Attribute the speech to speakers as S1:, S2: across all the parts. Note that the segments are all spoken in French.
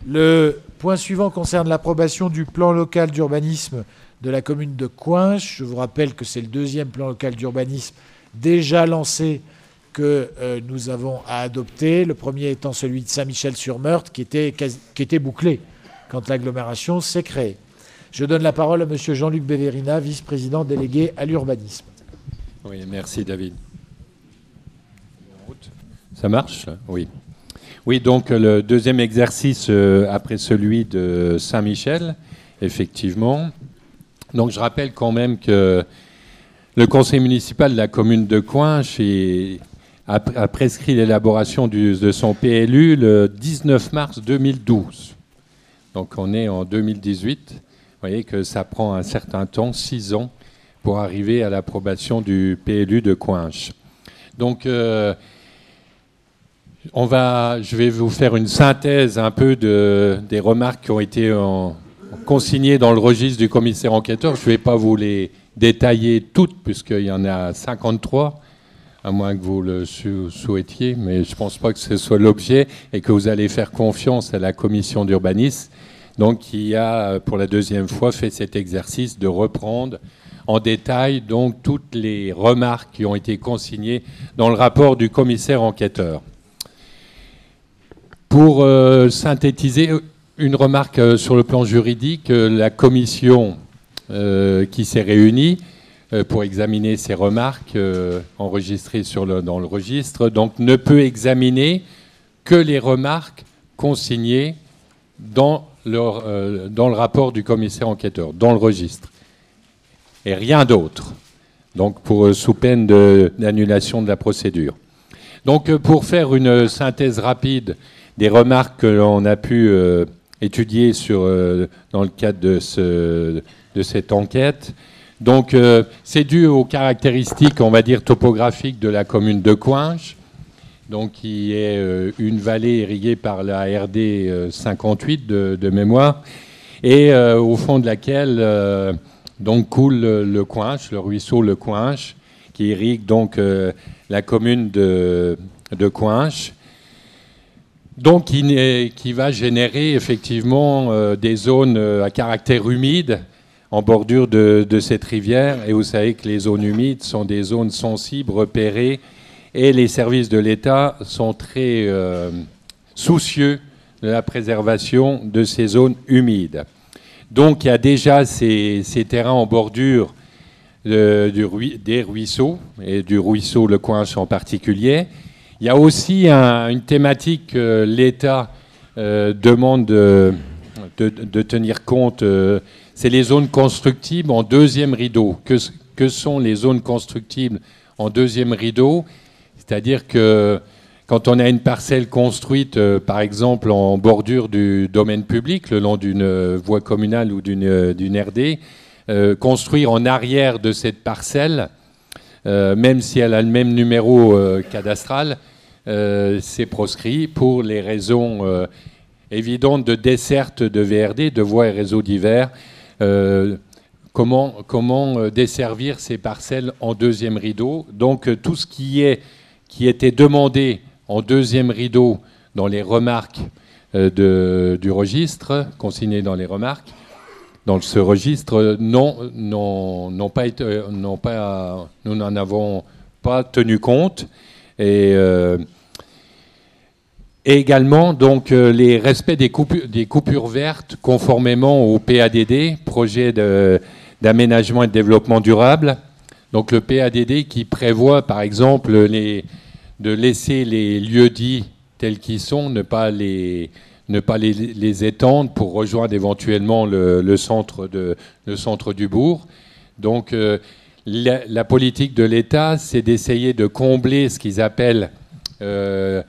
S1: Le point suivant concerne l'approbation du plan local d'urbanisme de la commune de Coinches. Je vous rappelle que c'est le deuxième plan local d'urbanisme déjà lancé que nous avons à adopter. Le premier étant celui de Saint-Michel-sur-Meurthe, qui était bouclé quand l'agglomération s'est créée. Je donne la parole à M. Jean-Luc Bévérina, vice-président délégué à l'urbanisme.
S2: Oui, merci David. Ça marche? Oui. Oui, donc le deuxième exercice après celui de Saint-Michel, effectivement. Donc je rappelle quand même que le conseil municipal de la commune de Coinches a prescrit l'élaboration de son PLU le 19 mars 2012. Donc on est en 2018. Vous voyez que ça prend un certain temps, 6 ans, pour arriver à l'approbation du PLU de Coinches. Donc je vais vous faire une synthèse un peu des remarques qui ont été consignées dans le registre du commissaire enquêteur. Je ne vais pas vous les détailler toutes, puisqu'il y en a 53, à moins que vous le souhaitiez, mais je ne pense pas que ce soit l'objet et que vous allez faire confiance à la commission d'urbanisme, donc qui a, pour la deuxième fois, fait cet exercice de reprendre en détail donc toutes les remarques qui ont été consignées dans le rapport du commissaire enquêteur. Pour synthétiser, une remarque sur le plan juridique, la commission qui s'est réunie pour examiner ces remarques enregistrées dans le registre, donc ne peut examiner que les remarques consignées dans le rapport du commissaire enquêteur, dans le registre, et rien d'autre, donc sous peine d'annulation de la procédure. Donc pour faire une synthèse rapide des remarques que l'on a pu étudier dans le cadre de cette enquête. Donc, c'est dû aux caractéristiques, on va dire, topographiques de la commune de Coinches, donc qui est une vallée irriguée par la RD 58 de mémoire, et au fond de laquelle donc coule le Coinches, le ruisseau Le Coinches, qui irrigue donc la commune de Coinches. Donc, qui va générer effectivement des zones à caractère humide en bordure de cette rivière. Et vous savez que les zones humides sont des zones sensibles, repérées, et les services de l'État sont très soucieux de la préservation de ces zones humides. Donc, il y a déjà ces terrains en bordure des ruisseaux, et du ruisseau Le Coinches en particulier. Il y a aussi une thématique que l'État demande de tenir compte, c'est les zones constructibles en deuxième rideau. Que sont les zones constructibles en deuxième rideau? C'est-à-dire que quand on a une parcelle construite, par exemple en bordure du domaine public, le long d'une voie communale ou d'une RD, construire en arrière de cette parcelle, même si elle a le même numéro cadastral, c'est proscrit pour les raisons évidentes de desserte de VRD, de voies et réseaux divers. Comment desservir ces parcelles en deuxième rideau? Donc tout ce qui était demandé en deuxième rideau dans les remarques du registre, consigné dans les remarques, dans ce registre, nous n'en avons pas tenu compte. Et également donc les respects des coupures vertes conformément au PADD, projet d'aménagement et de développement durable. Donc le PADD qui prévoit par exemple de laisser les lieux-dits tels qu'ils sont, ne pas les étendre pour rejoindre éventuellement le centre du bourg. Donc la politique de l'État, c'est d'essayer de combler ce qu'ils appellent les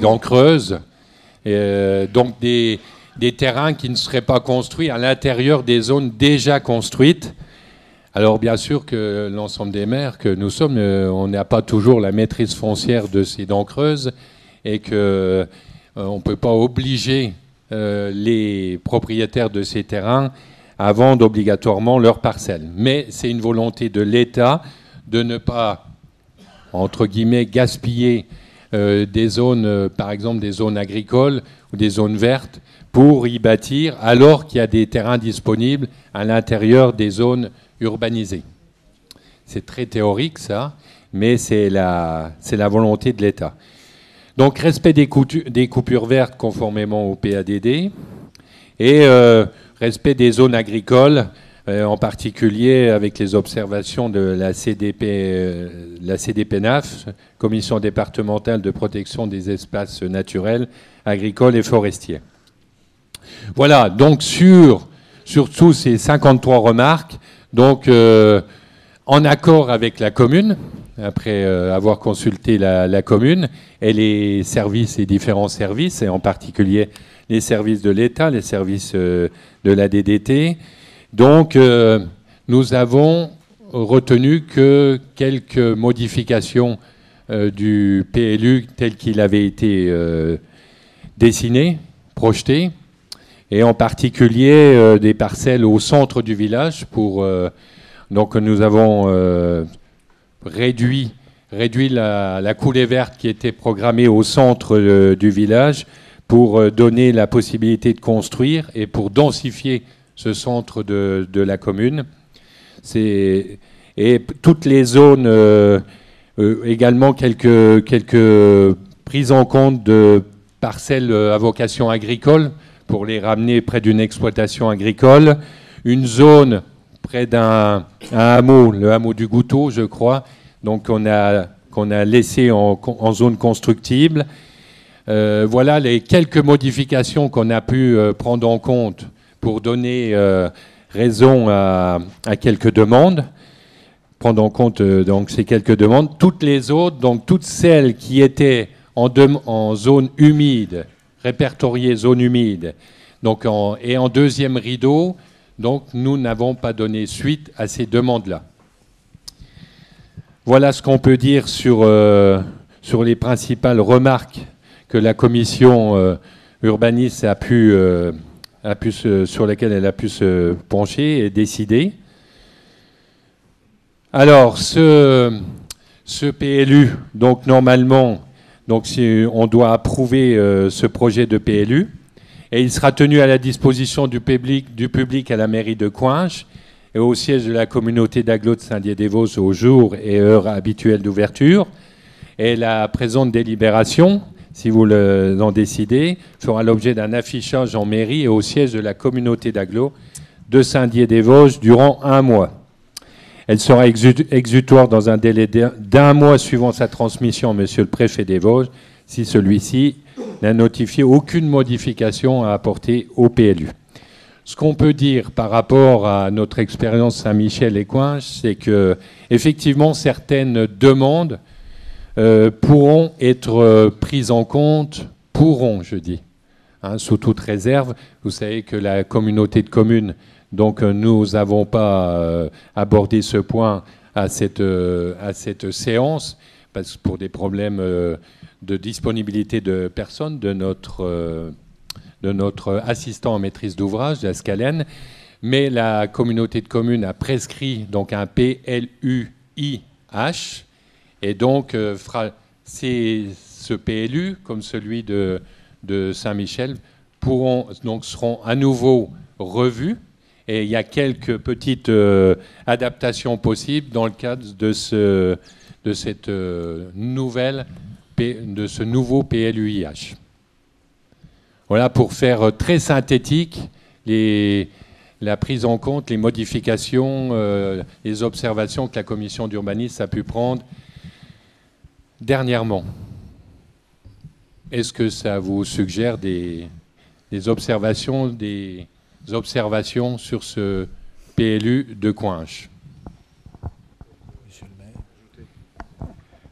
S2: dents creuses, donc des terrains qui ne seraient pas construits à l'intérieur des zones déjà construites. Alors bien sûr que l'ensemble des maires que nous sommes, on n'a pas toujours la maîtrise foncière de ces dents creuses et qu'on ne peut pas obliger les propriétaires de ces terrains à vendre obligatoirement leurs parcelles. Mais c'est une volonté de l'État de ne pas, entre guillemets, gaspiller des zones, par exemple des zones agricoles ou des zones vertes, pour y bâtir, alors qu'il y a des terrains disponibles à l'intérieur des zones urbanisées. C'est très théorique, ça, mais c'est la volonté de l'État. Donc, respect des coupures vertes conformément au PADD et respect des zones agricoles, en particulier avec les observations de la CDPNAF, Commission départementale de protection des espaces naturels, agricoles et forestiers. Voilà, donc sur tous ces 53 remarques, donc en accord avec la commune, après avoir consulté la commune et les services, les différents services, et en particulier les services de l'État, les services de la DDT. Donc, nous avons retenu que quelques modifications du PLU tel qu'il avait été dessiné, projeté, et en particulier des parcelles au centre du village. Donc, nous avons réduit la coulée verte qui était programmée au centre du village pour donner la possibilité de construire et pour densifier ce centre de la commune. Et toutes les zones, également quelques prises en compte de parcelles à vocation agricole pour les ramener près d'une exploitation agricole. Une zone près d'un hameau, le hameau du Gouteau, je crois, donc qu'on a laissé en zone constructible. Voilà les quelques modifications qu'on a pu prendre en compte pour donner raison à quelques demandes, prendre en compte donc ces quelques demandes. Toutes les autres, donc toutes celles qui étaient en zone humide, répertoriées zone humide, donc et en deuxième rideau, donc nous n'avons pas donné suite à ces demandes-là. Voilà ce qu'on peut dire sur les principales remarques que la commission urbaniste sur laquelle elle a pu se pencher et décider. Alors, ce PLU, donc normalement, donc si on doit approuver ce projet de PLU, et il sera tenu à la disposition du public à la mairie de Coinches et au siège de la communauté d'agglo de Saint-Dié-des-Vosges aux jours et heures habituelles d'ouverture. Et la présente délibération, si vous en décidez, fera l'objet d'un affichage en mairie et au siège de la communauté d'agglo de Saint-Dié-des-Vosges durant 1 mois. Elle sera exutoire dans un délai d'1 mois suivant sa transmission à Monsieur le préfet des Vosges, si celui-ci n'a notifié aucune modification à apporter au PLU. Ce qu'on peut dire par rapport à notre expérience Saint-Michel et Coinches, c'est que effectivement certaines demandes pourront être prises en compte, je dis, sous toute réserve. Vous savez que la communauté de communes, donc nous n'avons pas abordé ce point à cette séance, parce que pour des problèmes de disponibilité de personnes de notre assistant en maîtrise d'ouvrage, la Scalène, mais la communauté de communes a prescrit donc un PLUIH, et donc ce PLU, comme celui de Saint-Michel, seront à nouveau revus, et il y a quelques petites adaptations possibles dans le cadre de ce nouveau PLUIH. Voilà, pour faire très synthétique la prise en compte, les modifications, les observations que la commission d'urbanisme a pu prendre dernièrement. Est-ce que ça vous suggère des observations sur ce PLU de Coinches?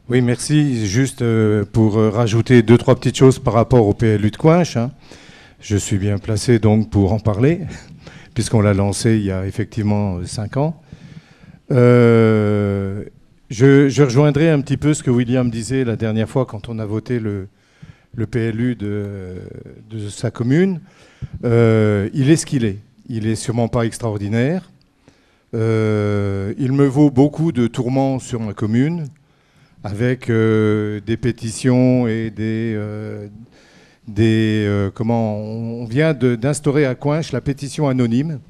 S3: Oui, merci. Juste pour rajouter 2-3 petites choses par rapport au PLU de Coinches. Je suis bien placé donc pour en parler, puisqu'on l'a lancé il y a effectivement 5 ans. Je rejoindrai un petit peu ce que William disait la dernière fois quand on a voté le PLU de sa commune. Il est ce qu'il est. Il est sûrement pas extraordinaire. Il me vaut beaucoup de tourments sur ma commune. avec des pétitions et comment on vient d'instaurer à Coinches la pétition anonyme.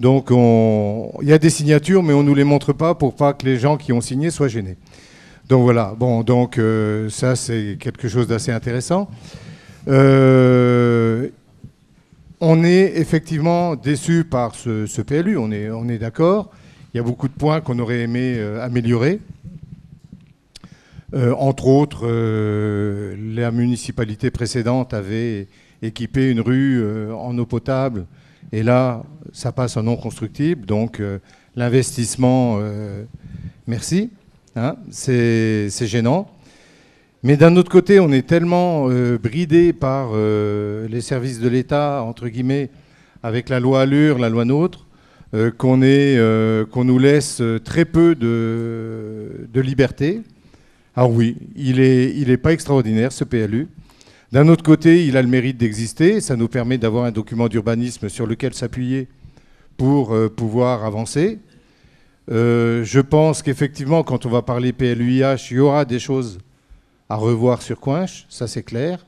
S3: Donc il y a des signatures, mais on ne nous les montre pas pour pas que les gens qui ont signé soient gênés. Donc voilà, bon, donc ça c'est quelque chose d'assez intéressant. On est effectivement déçu par ce PLU, on est d'accord. Il y a beaucoup de points qu'on aurait aimé améliorer. Entre autres, la municipalité précédente avait équipé une rue en eau potable. Et là, ça passe en non constructible. Donc, l'investissement, merci. Hein, c'est gênant. Mais d'un autre côté, on est tellement bridé par les services de l'État, entre guillemets, avec la loi Allure, la loi NOTRe, qu'on nous laisse très peu de liberté. Alors oui, il est pas extraordinaire, ce PLU. D'un autre côté, il a le mérite d'exister. Ça nous permet d'avoir un document d'urbanisme sur lequel s'appuyer pour pouvoir avancer. Je pense qu'effectivement, quand on va parler PLUIH, il y aura des choses à revoir sur Coinches, ça c'est clair.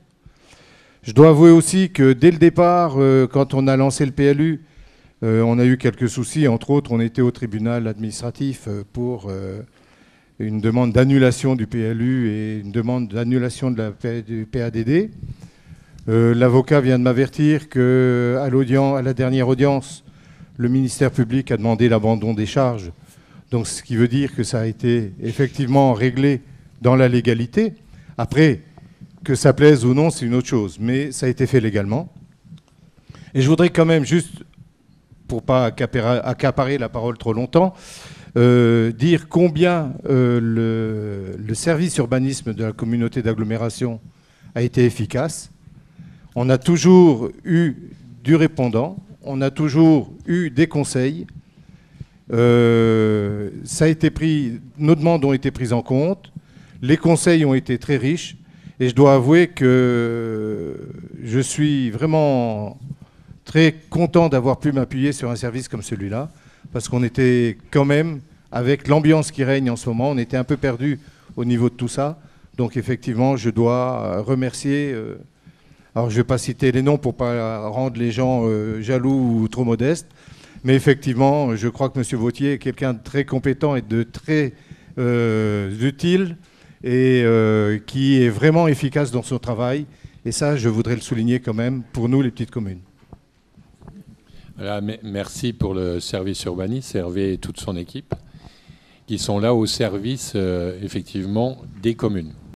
S3: Je dois avouer aussi que dès le départ, quand on a lancé le PLU, on a eu quelques soucis. Entre autres, on était au tribunal administratif pour une demande d'annulation du PLU et une demande d'annulation du PADD. L'avocat vient de m'avertir qu'à la dernière audience, le ministère public a demandé l'abandon des charges. Donc, ce qui veut dire que ça a été effectivement réglé dans la légalité. Après, que ça plaise ou non, c'est une autre chose. Mais ça a été fait légalement. Et je voudrais quand même, juste pour ne pas accaparer la parole trop longtemps, dire combien le service urbanisme de la communauté d'agglomération a été efficace. On a toujours eu du répondant, on a toujours eu des conseils. Ça a été pris, nos demandes ont été prises en compte, les conseils ont été très riches, et je dois avouer que je suis vraiment très content d'avoir pu m'appuyer sur un service comme celui-là, parce qu'on était quand même, avec l'ambiance qui règne en ce moment, on était un peu perdu au niveau de tout ça. Donc effectivement, je dois remercier, alors je ne vais pas citer les noms pour ne pas rendre les gens jaloux ou trop modestes, mais effectivement, je crois que M. Vautier est quelqu'un de très compétent et de très utile et qui est vraiment efficace dans son travail. Et ça, je voudrais le souligner quand même pour nous, les petites communes.
S2: Voilà, merci pour le service urbanisme, Hervé et toute son équipe, qui sont là au service, effectivement, des communes.